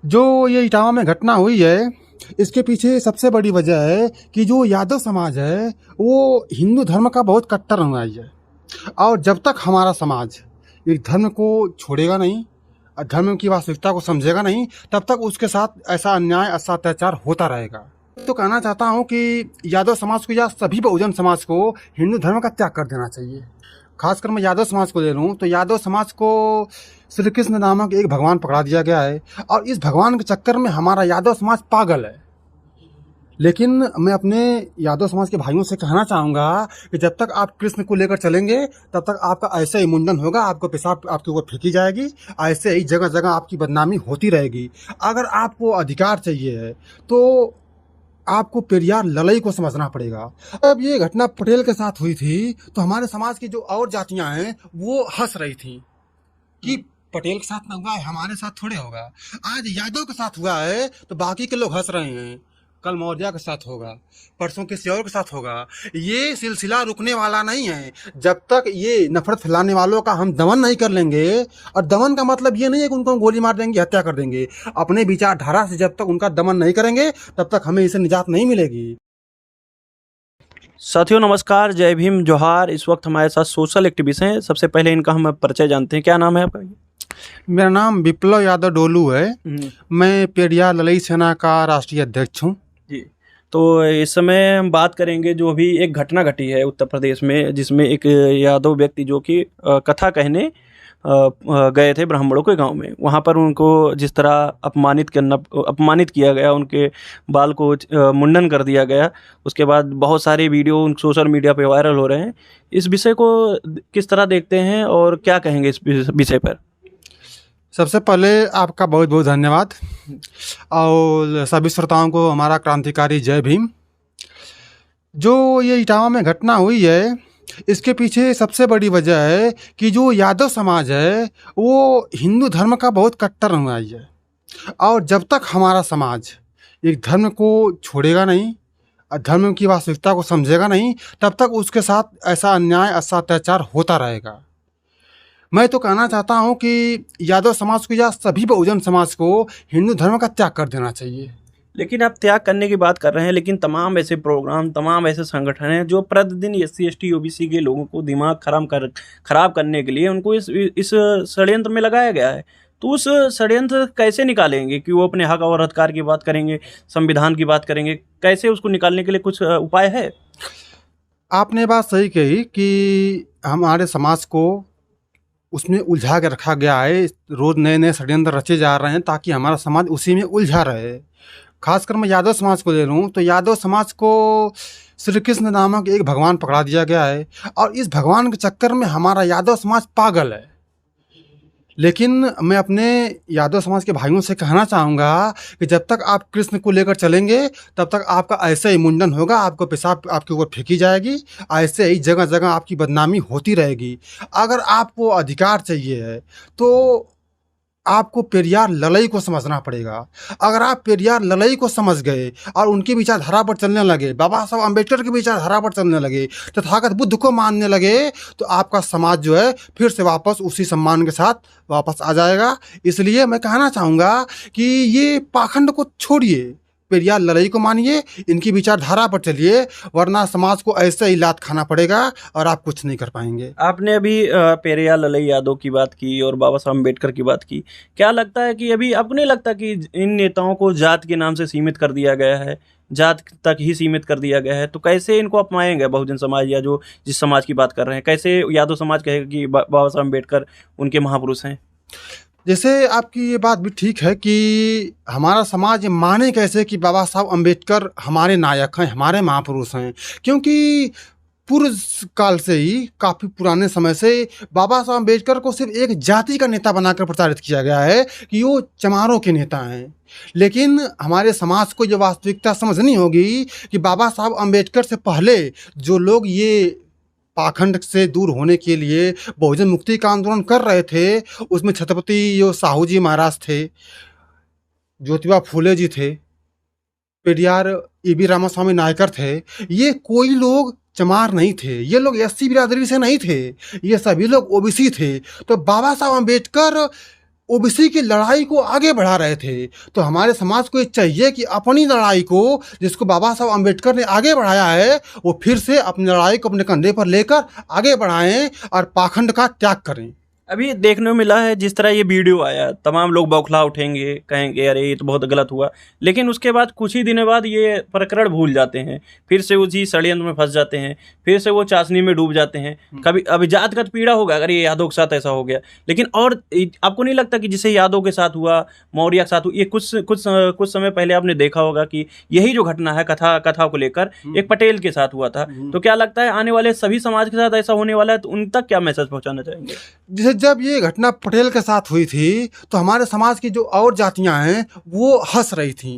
जो ये इटावा में घटना हुई है, इसके पीछे सबसे बड़ी वजह है कि जो यादव समाज है वो हिंदू धर्म का बहुत कट्टर अनुयायी है। और जब तक हमारा समाज एक धर्म को छोड़ेगा नहीं और धर्म की वास्तविकता को समझेगा नहीं, तब तक उसके साथ ऐसा अन्याय, ऐसा अत्याचार होता रहेगा। तो कहना चाहता हूँ कि यादव समाज को या सभी बहुजन समाज को हिंदू धर्म का त्याग कर देना चाहिए। खासकर मैं यादव समाज को ले लूँ तो यादव समाज को श्री कृष्ण नामक एक भगवान पकड़ा दिया गया है और इस भगवान के चक्कर में हमारा यादव समाज पागल है। लेकिन मैं अपने यादव समाज के भाइयों से कहना चाहूँगा कि जब तक आप कृष्ण को लेकर चलेंगे तब तक आपका ऐसा ही मुंडन होगा, आपको पेशाब आपके ऊपर फेंकी जाएगी, ऐसे ही जगह जगह आपकी बदनामी होती रहेगी। अगर आपको अधिकार चाहिए है तो आपको पेरियार लड़ाई को समझना पड़ेगा। अब ये घटना पटेल के साथ हुई थी तो हमारे समाज की जो और जातियां हैं वो हंस रही थी कि पटेल के साथ ना हुआ है, हमारे साथ थोड़े होगा। आज यादव के साथ हुआ है तो बाकी के लोग हंस रहे हैं, कल मौर्य के साथ होगा, परसों किसी और के साथ होगा। ये सिलसिला रुकने वाला नहीं है जब तक ये नफरत फैलाने वालों का हम दमन नहीं कर लेंगे। और दमन का मतलब ये नहीं है कि उनको गोली मार देंगे, हत्या कर देंगे। अपने विचारधारा से जब तक उनका दमन नहीं करेंगे तब तक हमें इसे निजात नहीं मिलेगी। साथियों नमस्कार, जय भीम, जोहार। इस वक्त हमारे साथ सोशल एक्टिविस्ट हैं। सबसे पहले इनका हम परिचय जानते हैं। क्या नाम है आपका? मेरा नाम विप्लव यादव डोलू है। मैं पेरियार लड़ाई सेना का राष्ट्रीय अध्यक्ष हूँ जी। तो इस समय हम बात करेंगे जो अभी एक घटना घटी है उत्तर प्रदेश में, जिसमें एक यादव व्यक्ति जो कि कथा कहने गए थे ब्राह्मणों के गांव में। वहां पर उनको जिस तरह अपमानित किया गया, उनके बाल को मुंडन कर दिया गया। उसके बाद बहुत सारे वीडियो सोशल मीडिया पे वायरल हो रहे हैं। इस विषय को किस तरह देखते हैं और क्या कहेंगे इस विषय पर? सबसे पहले आपका बहुत बहुत धन्यवाद और सभी श्रोताओं को हमारा क्रांतिकारी जय भीम। जो ये इटावा में घटना हुई है, इसके पीछे सबसे बड़ी वजह है कि जो यादव समाज है वो हिंदू धर्म का बहुत कट्टर अनुयायी है। और जब तक हमारा समाज एक धर्म को छोड़ेगा नहीं और धर्म की वास्तविकता को समझेगा नहीं, तब तक उसके साथ ऐसा अन्याय, ऐसा अत्याचार होता रहेगा। मैं तो कहना चाहता हूँ कि यादव समाज को या सभी बहुजन समाज को हिंदू धर्म का त्याग कर देना चाहिए। लेकिन आप त्याग करने की बात कर रहे हैं, लेकिन तमाम ऐसे प्रोग्राम, तमाम ऐसे संगठन हैं जो प्रतिदिन SC ST OBC के लोगों को दिमाग खराब करने के लिए उनको इस षड्यंत्र में लगाया गया है। तो उस षड्यंत्र कैसे निकालेंगे कि वो अपने हक और अधिकार की बात करेंगे, संविधान की बात करेंगे? कैसे उसको निकालने के लिए कुछ उपाय है? आपने बात सही कही कि हमारे समाज को उसमें उलझा के रखा गया है। रोज नए नए षड्यंत्र रचे जा रहे हैं ताकि हमारा समाज उसी में उलझा रहे। खासकर मैं यादव समाज को ले लूँ तो यादव समाज को श्री कृष्ण नामक एक भगवान पकड़ा दिया गया है और इस भगवान के चक्कर में हमारा यादव समाज पागल है। लेकिन मैं अपने यादव समाज के भाइयों से कहना चाहूँगा कि जब तक आप कृष्ण को लेकर चलेंगे तब तक आपका ऐसे ही मुंडन होगा, आपको पेशाब आपके ऊपर फेंकी जाएगी, ऐसे ही जगह जगह आपकी बदनामी होती रहेगी। अगर आपको अधिकार चाहिए है तो आपको पेरियार लड़ाई को समझना पड़ेगा। अगर आप पेरियार लड़ाई को समझ गए और उनकी विचारधारा पर चलने लगे, बाबा साहब अम्बेडकर की विचारधारा पर चलने लगे, तथागत बुद्ध को मानने लगे, तो आपका समाज जो है फिर से वापस उसी सम्मान के साथ वापस आ जाएगा। इसलिए मैं कहना चाहूँगा कि ये पाखंड को छोड़िए, पेरियार लड़ाई को मानिए, इनकी विचारधारा पर चलिए, वरना समाज को ऐसे ही लात खाना पड़ेगा और आप कुछ नहीं कर पाएंगे। आपने अभी पेरियार ललई यादव की बात की और बाबा साहब अम्बेडकर की बात की। क्या लगता है कि अभी आपको नहीं लगता कि इन नेताओं को जात के नाम से सीमित कर दिया गया है, जात तक ही सीमित कर दिया गया है? तो कैसे इनको अपनाएंगे बहुजन समाज या जो जिस समाज की बात कर रहे हैं? कैसे यादव समाज कहेगा कि बाबा साहब अम्बेडकर उनके महापुरुष हैं? जैसे आपकी ये बात भी ठीक है कि हमारा समाज माने कैसे कि बाबा साहब अम्बेडकर हमारे नायक हैं, हमारे महापुरुष हैं, क्योंकि पूर्व काल से ही, काफ़ी पुराने समय से बाबा साहब अम्बेडकर को सिर्फ एक जाति का नेता बनाकर प्रचारित किया गया है कि वो चमारों के नेता हैं। लेकिन हमारे समाज को ये वास्तविकता समझनी होगी कि बाबा साहब अम्बेडकर से पहले जो लोग ये पाखंड से दूर होने के लिए बहुजन मुक्ति का आंदोलन कर रहे थे, उसमें छत्रपति जो साहू जी महाराज थे, ज्योतिबा फूले जी थे, पेरियार EB रामास्वामी नायकर थे। ये कोई लोग चमार नहीं थे, ये लोग SC बिरादरी से नहीं थे, ये सभी लोग OBC थे। तो बाबा साहब अम्बेडकर ओबीसी की लड़ाई को आगे बढ़ा रहे थे। तो हमारे समाज को ये चाहिए कि अपनी लड़ाई को, जिसको बाबा साहब अम्बेडकर ने आगे बढ़ाया है, वो फिर से अपनी लड़ाई को अपने कंधे पर लेकर आगे बढ़ाएं और पाखंड का त्याग करें। अभी देखने को मिला है जिस तरह ये वीडियो आया, तमाम लोग बौखला उठेंगे, कहेंगे अरे ये तो बहुत गलत हुआ, लेकिन उसके बाद कुछ ही दिनों बाद ये प्रकरण भूल जाते हैं, फिर से उसी षड्यंत्र में फंस जाते हैं, फिर से वो चाशनी में डूब जाते हैं। कभी अभी जातगत पीड़ा होगा अगर ये यादव के साथ ऐसा हो गया, लेकिन और आपको नहीं लगता कि जिसे यादव के साथ हुआ, मौर्य के साथ हुआ, ये कुछ समय पहले आपने देखा होगा कि यही जो घटना है कथा को लेकर एक पटेल के साथ हुआ था। तो क्या लगता है आने वाले सभी समाज के साथ ऐसा होने वाला है, तो उन तक क्या मैसेज पहुंचाना चाहेंगे? जैसे जब ये घटना पटेल के साथ हुई थी तो हमारे समाज की जो और जातियां हैं वो हंस रही थी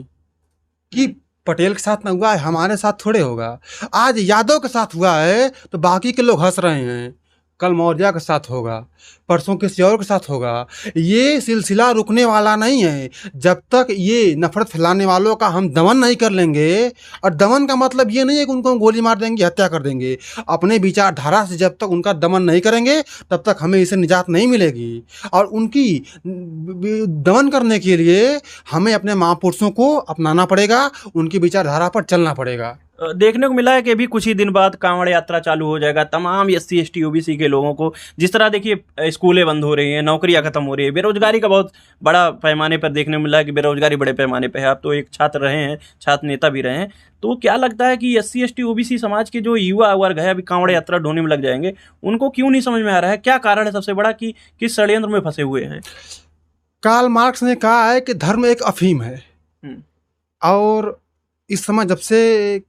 कि पटेल के साथ ना हुआ है, हमारे साथ थोड़े होगा। आज यादव के साथ हुआ है तो बाकी के लोग हंस रहे हैं, कल मौर्य के साथ होगा, परसों किसी और के साथ होगा। ये सिलसिला रुकने वाला नहीं है जब तक ये नफरत फैलाने वालों का हम दमन नहीं कर लेंगे। और दमन का मतलब ये नहीं है कि उनको हम गोली मार देंगे, हत्या कर देंगे। अपने विचारधारा से जब तक उनका दमन नहीं करेंगे तब तक हमें इसे निजात नहीं मिलेगी। और उनकी दमन करने के लिए हमें अपने महापुरुषों को अपनाना पड़ेगा, उनकी विचारधारा पर चलना पड़ेगा। देखने को मिला है कि अभी कुछ ही दिन बाद कांवड़ यात्रा चालू हो जाएगा। तमाम SC ST OBC के लोगों को, जिस तरह देखिए स्कूलें बंद हो रही हैं, नौकरियां खत्म हो रही है, बेरोजगारी का बहुत बड़ा पैमाने पर देखने को मिला है कि बेरोजगारी बड़े पैमाने पर है। आप तो एक छात्र रहे हैं, छात्र नेता भी रहे हैं, तो क्या लगता है कि SC ST OBC समाज के जो युवा वर्ग है अभी कांवड़ यात्रा ढोने में लग जाएंगे, उनको क्यों नहीं समझ में आ रहा है? क्या कारण है सबसे बड़ा कि किस षड्यंत्र में फंसे हुए हैं? कार्ल मार्क्स ने कहा है कि धर्म एक अफीम है। और इस समय जब से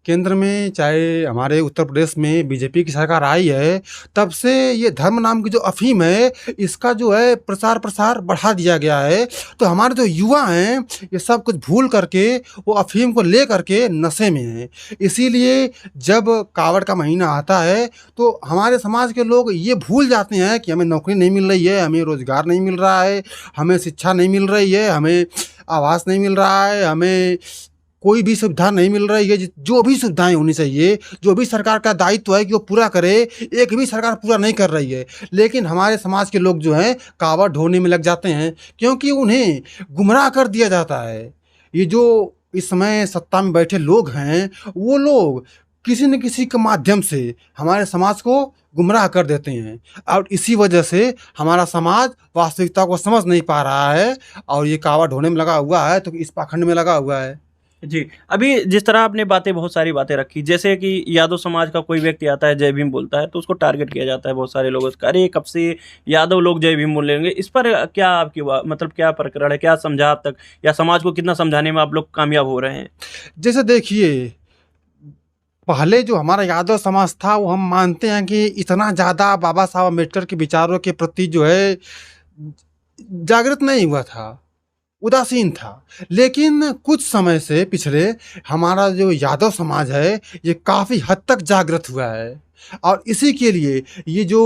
केंद्र में, चाहे हमारे उत्तर प्रदेश में बीजेपी की सरकार आई है, तब से ये धर्म नाम की जो अफीम है इसका जो है प्रसार बढ़ा दिया गया है। तो हमारे जो युवा हैं ये सब कुछ भूल करके वो अफीम को ले करके नशे में हैं। इसीलिए जब कावड़ का महीना आता है तो हमारे समाज के लोग ये भूल जाते हैं कि हमें नौकरी नहीं मिल रही है, हमें रोज़गार नहीं मिल रहा है, हमें शिक्षा नहीं मिल रही है, हमें आवास नहीं मिल रहा है, हमें कोई भी सुविधा नहीं मिल रही है। जो भी सुविधाएं होनी चाहिए, जो भी सरकार का दायित्व है कि वो पूरा करे, एक भी सरकार पूरा नहीं कर रही है। लेकिन हमारे समाज के लोग जो हैं कावड़ ढोने में लग जाते हैं क्योंकि उन्हें गुमराह कर दिया जाता है। ये जो इस समय सत्ता में बैठे लोग हैं वो लोग किसी न किसी के माध्यम से हमारे समाज को गुमराह कर देते हैं और इसी वजह से हमारा समाज वास्तविकता को समझ नहीं पा रहा है और ये कावड़ ढोने में लगा हुआ है, तो इस पाखंड में लगा हुआ है। जी, अभी जिस तरह आपने बहुत सारी बातें रखी, जैसे कि यादव समाज का कोई व्यक्ति आता है, जय भीम बोलता है, तो उसको टारगेट किया जाता है बहुत सारे लोगों से, अरे कब से यादव लोग जय भीम बोल लेंगे। इस पर क्या आपकी मतलब क्या प्रकरण है, क्या समझा आप तक, या समाज को कितना समझाने में आप लोग कामयाब हो रहे हैं? जैसे देखिए, पहले जो हमारा यादव समाज था वो हम मानते हैं कि इतना ज़्यादा बाबा साहब अम्बेडकर के विचारों के प्रति जो है जागृत नहीं हुआ था, उदासीन था। लेकिन कुछ समय से पिछले हमारा जो यादव समाज है ये काफ़ी हद तक जागृत हुआ है और इसी के लिए ये जो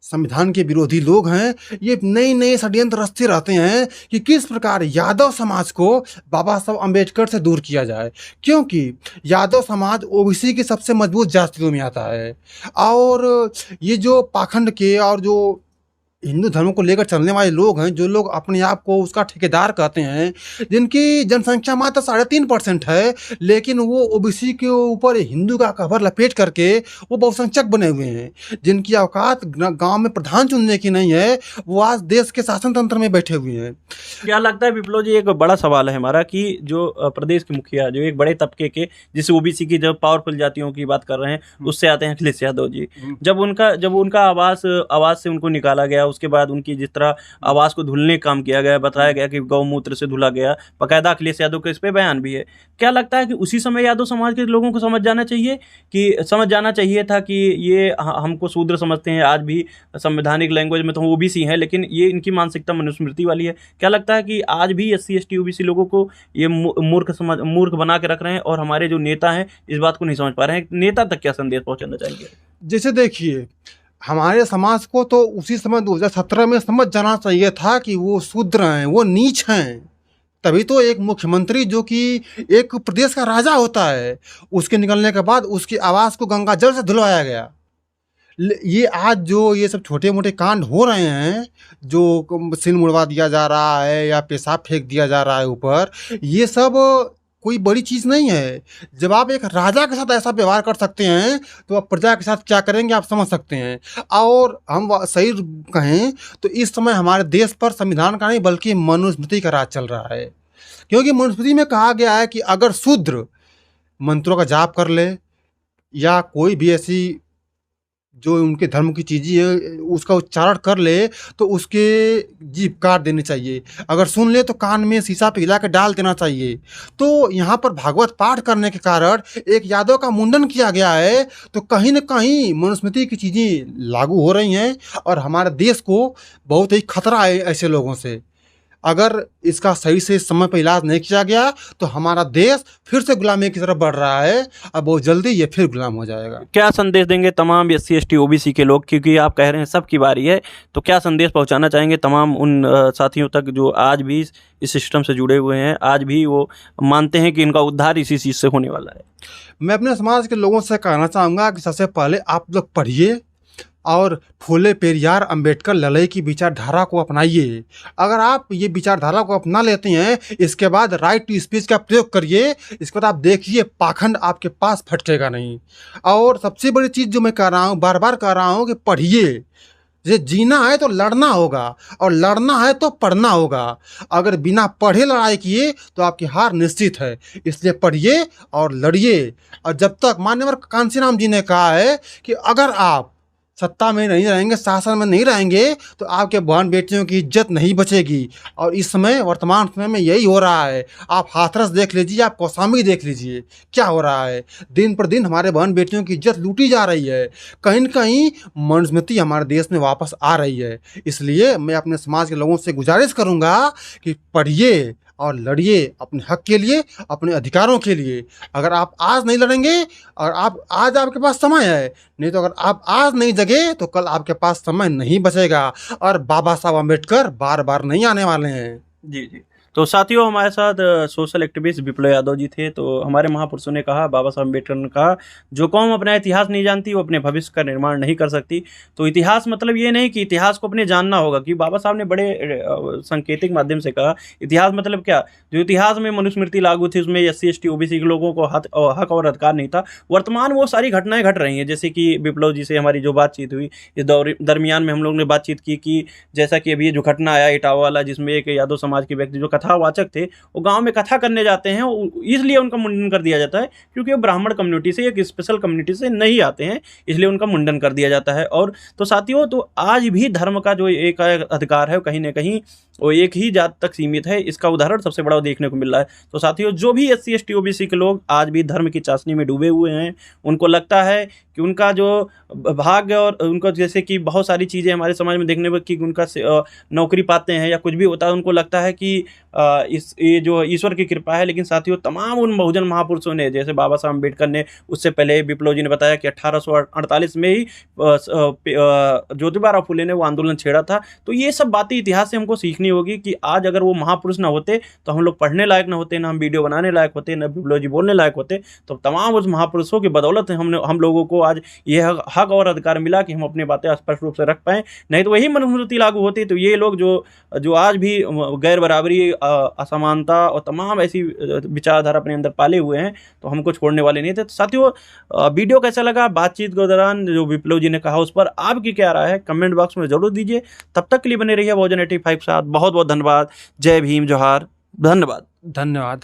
संविधान के विरोधी लोग हैं ये नए नए षड्यंत्र रचते रहते हैं कि किस प्रकार यादव समाज को बाबा साहब अम्बेडकर से दूर किया जाए, क्योंकि यादव समाज ओबीसी की सबसे मजबूत जातियों में आता है। और ये जो पाखंड के और जो हिंदू धर्म को लेकर चलने वाले लोग हैं, जो लोग अपने आप को उसका ठेकेदार कहते हैं, जिनकी जनसंख्या मात्र 3.5% है, लेकिन वो ओबीसी के ऊपर हिंदू का कवर लपेट करके वो बहुसंख्यक बने हुए हैं, जिनकी औकात गांव में प्रधान चुनने की नहीं है, वो आज देश के शासन तंत्र में बैठे हुए हैं। क्या लगता है विप्लव जी, एक बड़ा सवाल है हमारा कि जो प्रदेश के मुखिया, जो एक बड़े तबके के, जिसे ओबीसी की जब पावरफुल जातियों की बात कर रहे हैं, उससे आते हैं अखिलेश यादव जी, जब उनका आवाज से उनको निकाला गया, उसके बाद उनकी जिस तरह आवाज़ को धुलने का काम किया गया, बताया गया कि गौमूत्र से धुला गया, बाकायदा अखिलेश यादव का इस पे बयान भी है। क्या लगता है कि उसी समय यादव समाज के लोगों को समझ जाना चाहिए था कि ये हमको शूद्र समझते हैं, आज भी संवैधानिक लैंग्वेज में तो ओबीसी हैं, लेकिन ये इनकी मानसिकता मनुस्मृति वाली है। क्या लगता है कि आज भी SC ST OBC लोगों को ये मूर्ख बना के रख रहे हैं और हमारे जो नेता हैं इस बात को नहीं समझ पा रहे हैं? नेता तक क्या संदेश पहुंचाना चाहेंगे? जैसे देखिए, हमारे समाज को तो उसी समय 2017 में समझ जाना चाहिए था कि वो शूद्र हैं, वो नीच हैं। तभी तो एक मुख्यमंत्री जो कि एक प्रदेश का राजा होता है, उसके निकलने के बाद उसकी आवाज़ को गंगा जल से धुलवाया गया। ये आज जो ये सब छोटे मोटे कांड हो रहे हैं, जो सिल मुड़वा दिया जा रहा है या पेशाब फेंक दिया जा रहा है ऊपर, ये सब कोई बड़ी चीज़ नहीं है। जब आप एक राजा के साथ ऐसा व्यवहार कर सकते हैं तो आप प्रजा के साथ क्या करेंगे आप समझ सकते हैं। और हम सही कहें तो इस समय हमारे देश पर संविधान का नहीं बल्कि मनुस्मृति का राज चल रहा है, क्योंकि मनुस्मृति में कहा गया है कि अगर शूद्र मंत्रों का जाप कर ले या कोई भी ऐसी जो उनके धर्म की चीज़ें है उसका उच्चारण कर ले तो उसके जीभ काट देनी चाहिए, अगर सुन ले तो कान में शीशा पिघला के डाल देना चाहिए। तो यहाँ पर भागवत पाठ करने के कारण एक यादव का मुंडन किया गया है, तो कहीं न कहीं मनुस्मृति की चीज़ें लागू हो रही हैं और हमारे देश को बहुत ही खतरा है ऐसे लोगों से। अगर इसका सही से समय पर इलाज नहीं किया गया तो हमारा देश फिर से गुलामी की तरफ बढ़ रहा है, अब बहुत जल्दी ये फिर गुलाम हो जाएगा। क्या संदेश देंगे तमाम SC ST OBC के लोग, क्योंकि आप कह रहे हैं सबकी बारी है, तो क्या संदेश पहुंचाना चाहेंगे तमाम उन साथियों तक जो आज भी इस सिस्टम से जुड़े हुए हैं, आज भी वो मानते हैं कि इनका उद्धार इसी चीज़ से होने वाला है? मैं अपने समाज के लोगों से कहना चाहूँगा कि सबसे पहले आप लोग पढ़िए और फूले पेरियार अंबेडकर लड़ाई की विचारधारा को अपनाइए। अगर आप ये विचारधारा को अपना लेते हैं, इसके बाद राइट टू स्पीच का प्रयोग करिए, इसके बाद आप देखिए पाखंड आपके पास फटकेगा नहीं। और सबसे बड़ी चीज़ जो मैं कह रहा हूँ, बार बार कह रहा हूँ कि पढ़िए। जे जीना है तो लड़ना होगा और लड़ना है तो पढ़ना होगा। अगर बिना पढ़े लड़ाई किए तो आपकी हार निश्चित है, इसलिए पढ़िए और लड़िए। और जब तक माननीय कांशीराम जी ने कहा है कि अगर आप सत्ता में नहीं रहेंगे, शासन में नहीं रहेंगे तो आपके बहन बेटियों की इज्जत नहीं बचेगी। और इस समय वर्तमान समय में यही हो रहा है। आप हाथरस देख लीजिए, आप कौशाम्बी देख लीजिए, क्या हो रहा है। दिन पर दिन हमारे बहन बेटियों की इज्जत लूटी जा रही है। कहीं न कहीं मनुस्मृति हमारे देश में वापस आ रही है। इसलिए मैं अपने समाज के लोगों से गुजारिश करूँगा कि पढ़िए और लड़िए अपने हक के लिए, अपने अधिकारों के लिए। अगर आप आज नहीं लड़ेंगे और आज आपके पास समय है, नहीं तो अगर आप आज नहीं जगे तो कल आपके पास समय नहीं बचेगा। और बाबा साहब अम्बेडकर बार बार नहीं आने वाले हैं। जी जी। तो साथियों, हमारे साथ सोशल एक्टिविस्ट विप्लव यादव जी थे। तो हमारे महापुरुषों ने कहा, बाबा साहब अम्बेडकर ने कहा, जो कौम अपना इतिहास नहीं जानती वो अपने भविष्य का निर्माण नहीं कर सकती। तो इतिहास मतलब ये नहीं कि इतिहास को अपने जानना होगा, कि बाबा साहब ने बड़े सांकेतिक माध्यम से कहा इतिहास मतलब क्या। जो इतिहास में मनुस्मृति लागू थी उसमें SC ST OBC के लोगों को हक और अधिकार नहीं था। वर्तमान वो सारी घटनाएं घट रही हैं, जैसे कि विप्लव जी से हमारी जो बातचीत हुई, इस दरमियान में हम लोग ने बातचीत की कि जैसा कि अभी ये जो घटना आया इटावा वाला, जिसमें एक यादव समाज के व्यक्ति जो कथावाचक थे वो गांव में कथा करने जाते हैं, इसलिए उनका मुंडन कर दिया जाता है क्योंकि वो ब्राह्मण कम्युनिटी से, एक स्पेशल कम्युनिटी से नहीं आते हैं, इसलिए उनका मुंडन कर दिया जाता है। और तो साथियों, तो आज भी धर्म का जो एक अधिकार है वो कहीं ना कहीं वो एक ही जात तक सीमित है। इसका उदाहरण सबसे बड़ा देखने को मिल रहा है। तो साथियों, जो भी SC ST OBC के लोग आज भी धर्म की चाशनी में डूबे हुए हैं, उनको लगता है कि उनका जो भाग्य और उनको जैसे कि बहुत सारी चीज़ें हमारे समाज में देखने में कि उनका नौकरी पाते हैं या कुछ भी होता है, उनको लगता है कि ये जो ईश्वर की कृपा है। लेकिन साथियों, तमाम उन बहुजन महापुरुषों ने, जैसे बाबा साहब अम्बेडकर ने, उससे पहले विप्लव जी ने बताया कि 1848 में ही ज्योतिबा फुले ने वो आंदोलन छेड़ा था। तो ये सब बातें इतिहास से हमको सीखनी होगी कि आज अगर वो महापुरुष ना होते तो हम लोग पढ़ने लायक ना होते, ना हम वीडियो बनाने लायक होते, ना विप्लव जी बोलने लायक होते। तो तमाम उस महापुरुषों की बदौलत हम लोगों को आज ये हक और अधिकार मिला कि हम अपनी बातें स्पष्ट रूप से रख पाएँ। नहीं तो वही मनुस्मृति लागू होती तो ये लोग जो आज भी गैर बराबरी, असमानता और तमाम ऐसी विचारधारा अपने अंदर पाले हुए हैं, तो हमको छोड़ने वाले नहीं थे। तो साथियों, वीडियो कैसा लगा, बातचीत के दौरान जो विप्लव जी ने कहा उस पर आपकी क्या राय है, कमेंट बॉक्स में जरूर दीजिए। तब तक के लिए बने रहिए बहुजन 85 के साथ। बहुत बहुत धन्यवाद। जय भीम, जोहार, धन्यवाद। धन्यवाद।